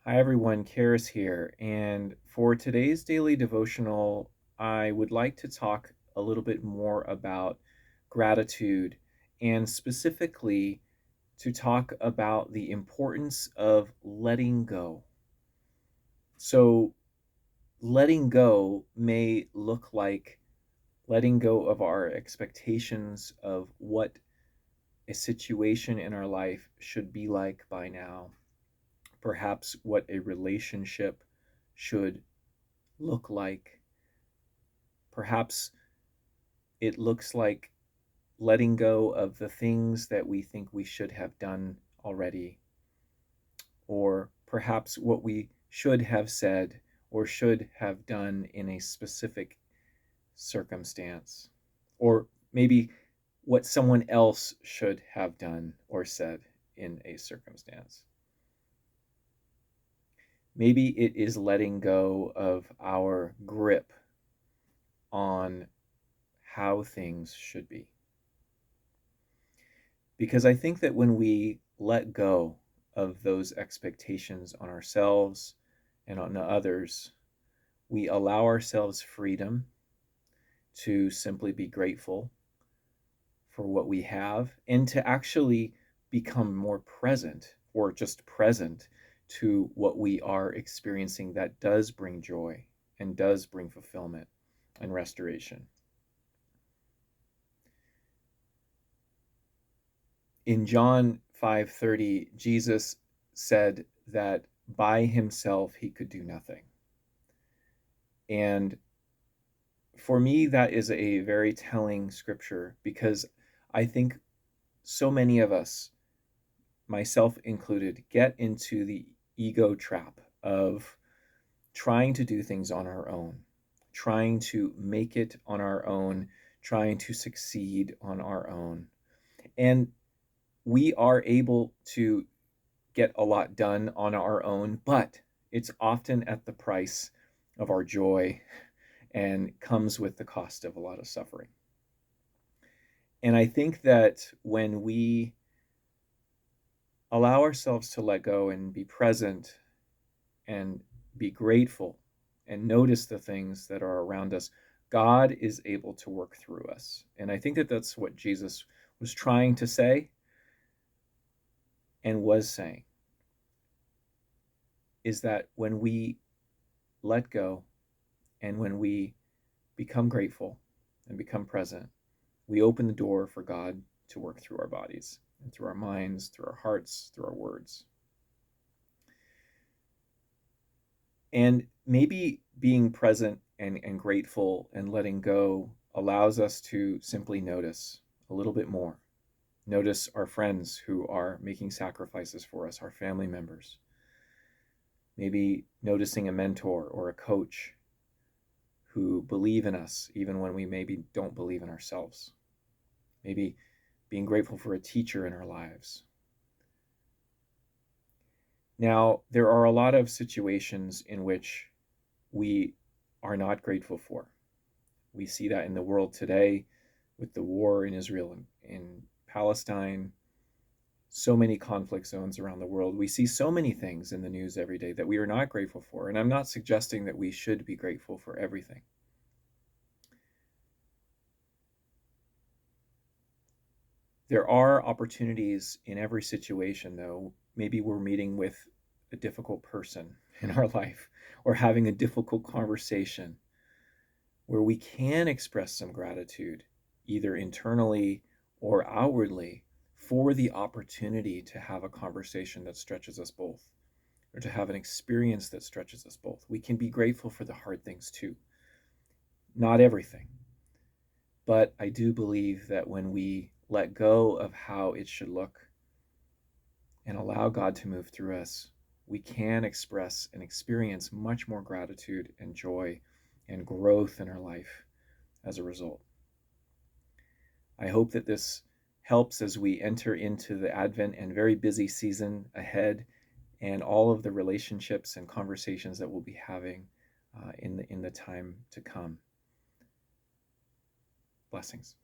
Hi everyone, Karis here. And for today's daily devotional, I would like to talk a little bit more about gratitude and specifically to talk about the importance of letting go. So, letting go may look like letting go of our expectations of what a situation in our life should be like by now, perhaps what a relationship should look like. Perhaps it looks like letting go of the things that we think we should have done already, or perhaps what we should have said or should have done in a specific circumstance, or maybe what someone else should have done or said in a circumstance. Maybe it is letting go of our grip on how things should be. Because I think that when we let go of those expectations on ourselves and on others, we allow ourselves freedom to simply be grateful for what we have and to actually become more present or just present to what we are experiencing that does bring joy and does bring fulfillment and restoration. In John 5:30, Jesus said that by himself he could do nothing. And for me, that is a very telling scripture because I think so many of us, myself included, get into the ego trap of trying to do things on our own, trying to make it on our own, trying to succeed on our own. And we are able to get a lot done on our own, but it's often at the price of our joy and comes with the cost of a lot of suffering. And I think that when we allow ourselves to let go and be present and be grateful and notice the things that are around us, God is able to work through us. And I think that that's what Jesus was trying to say and was saying, is that when we let go and when we become grateful and become present, we open the door for God to work through our bodies and through our minds, through our hearts, through our words. And maybe being present and grateful and letting go allows us to simply notice a little bit more. Notice our friends who are making sacrifices for us, our family members. Maybe noticing a mentor or a coach who believe in us even when we maybe don't believe in ourselves. Maybe being grateful for a teacher in our lives. Now, there are a lot of situations in which we are not grateful for. We see that in the world today with the war in Israel and in Palestine, so many conflict zones around the world. We see so many things in the news every day that we are not grateful for. And I'm not suggesting that we should be grateful for everything. There are opportunities in every situation, though. Maybe we're meeting with a difficult person in our life or having a difficult conversation where we can express some gratitude, either internally or outwardly, for the opportunity to have a conversation that stretches us both, or to have an experience that stretches us both. We can be grateful for the hard things too. Not everything, but I do believe that when we let go of how it should look and allow God to move through us, we can express and experience much more gratitude and joy and growth in our life as a result. I hope that this helps as we enter into the Advent and very busy season ahead and all of the relationships and conversations that we'll be having in the time to come. Blessings.